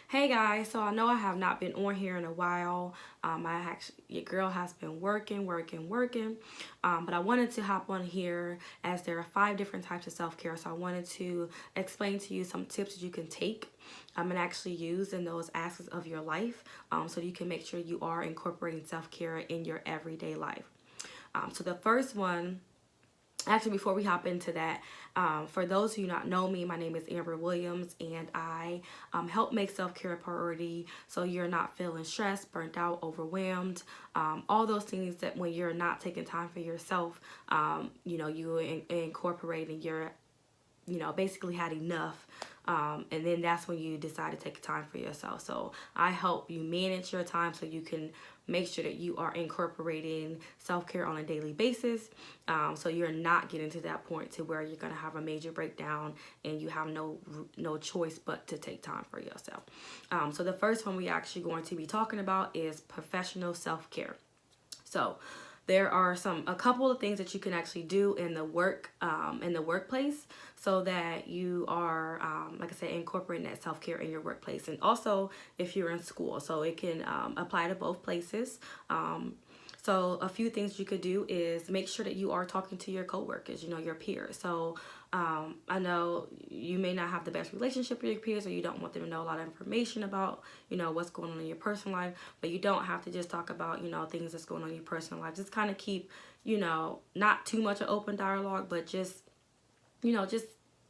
Hey guys, so I know I have not been on here in a while. Your girl has been working, but I wanted to hop on here as there are 5 different types of self-care. So I wanted to explain to you some tips that you can take and actually use in those aspects of your life, so you can make sure you are incorporating self-care in your everyday life. So the first one. Actually, before we hop into that, for those who do not know me, my name is Amber Williams, and I help make self-care a priority so you're not feeling stressed, burnt out, overwhelmed, all those things that when you're not taking time for yourself, you incorporate and you're, basically had enough. And then that's when you decide to take time for yourself. So I help you manage your time so you can make sure that you are incorporating self-care on a daily basis, so you're not getting to that point to where you're going to have a major breakdown and you have no choice but to take time for yourself. So the first one we actually going to be talking about is professional self-care. So there are a couple of things that you can actually do in the workplace, so that you are, like I said, incorporating that self-care in your workplace, and also if you're in school. So it can apply to both places. So a few things you could do is make sure that you are talking to your coworkers, your peers. So I know you may not have the best relationship with your peers, or you don't want them to know a lot of information about, what's going on in your personal life, but you don't have to just talk about, things that's going on in your personal life. Just kind of keep, not too much of open dialogue, but just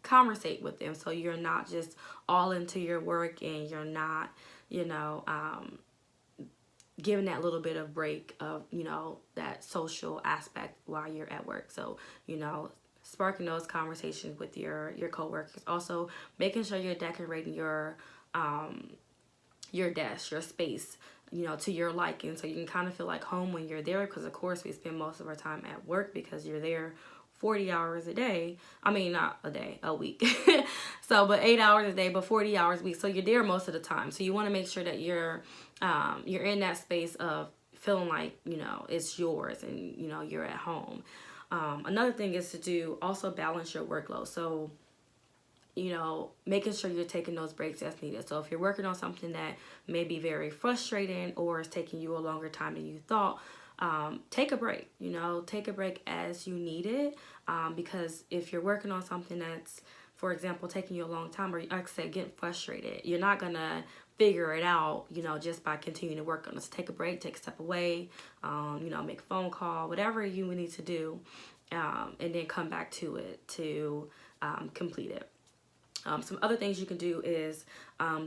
conversate with them, so you're not just all into your work and you're not, giving that little bit of break of, that social aspect while you're at work. So, sparking those conversations with your coworkers. Also, making sure you're decorating your desk, your space, to your liking, so you can kind of feel like home when you're there, because of course we spend most of our time at work because you're there 40 hours a day. I mean, not a day, a week. So, but 8 hours a day, but 40 hours a week. So you're there most of the time. So you want to make sure that you're in that space of feeling like, it's yours and, you're at home. Another thing is to also balance your workload. So, making sure you're taking those breaks as needed. So if you're working on something that may be very frustrating or is taking you a longer time than you thought, take a break. Take a break as you need it, because if you're working on something that's, for example, taking you a long time, or like I said, getting frustrated, you're not gonna figure it out, just by continuing to work on it. So take a break, take a step away, make a phone call, whatever you need to do, and then come back to it to complete it. Some other things you can do is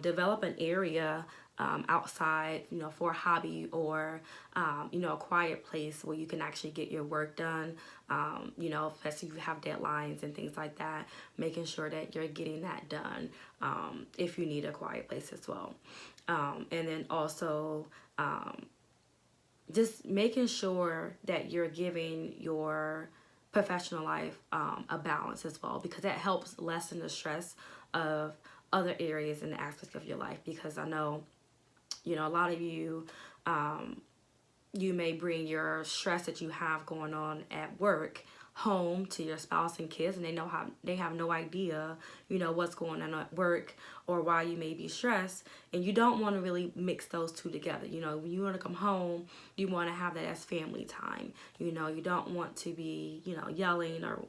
develop an area outside, for a hobby, or, a quiet place where you can actually get your work done, especially if you have deadlines and things like that, making sure that you're getting that done, if you need a quiet place as well. And then also just making sure that you're giving your professional life a balance as well, because that helps lessen the stress of other areas and aspects of your life. Because I know, a lot of you, you may bring your stress that you have going on at work home to your spouse and kids, and they have no idea, what's going on at work or why you may be stressed. And you don't want to really mix those two together. When you want to come home, you want to have that as family time. You don't want to be, yelling or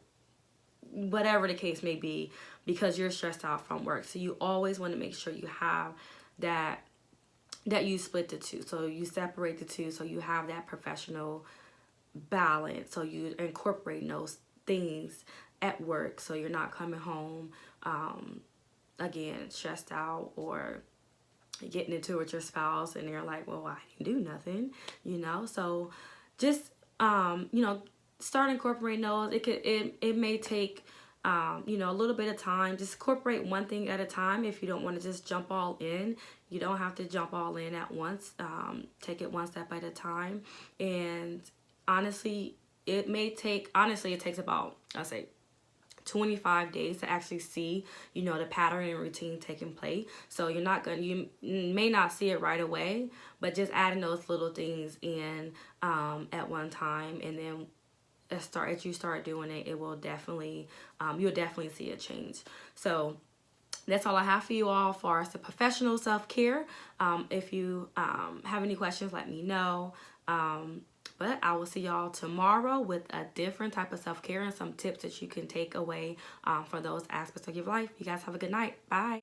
whatever the case may be, because you're stressed out from work. So you always want to make sure you have that you split the two. So you separate the two, so you have that professional balance. So you incorporate those things at work, so you're not coming home again stressed out, or getting into it with your spouse and they're like, well, I didn't do nothing, So just start incorporating those. It may take a little bit of time. Just incorporate one thing at a time. If you don't want to just jump all in, you don't have to jump all in at once. Take it one step at a time. And honestly, it takes about, I'll say, 25 days to actually see, the pattern and routine taking place. So you may not see it right away, but just adding those little things in at one time, and then as you start doing it, it will definitely, you'll definitely see a change. So that's all I have for you all for the professional self-care. If you have any questions, let me know. But I will see y'all tomorrow with a different type of self-care and some tips that you can take away for those aspects of your life. You guys have a good night. Bye.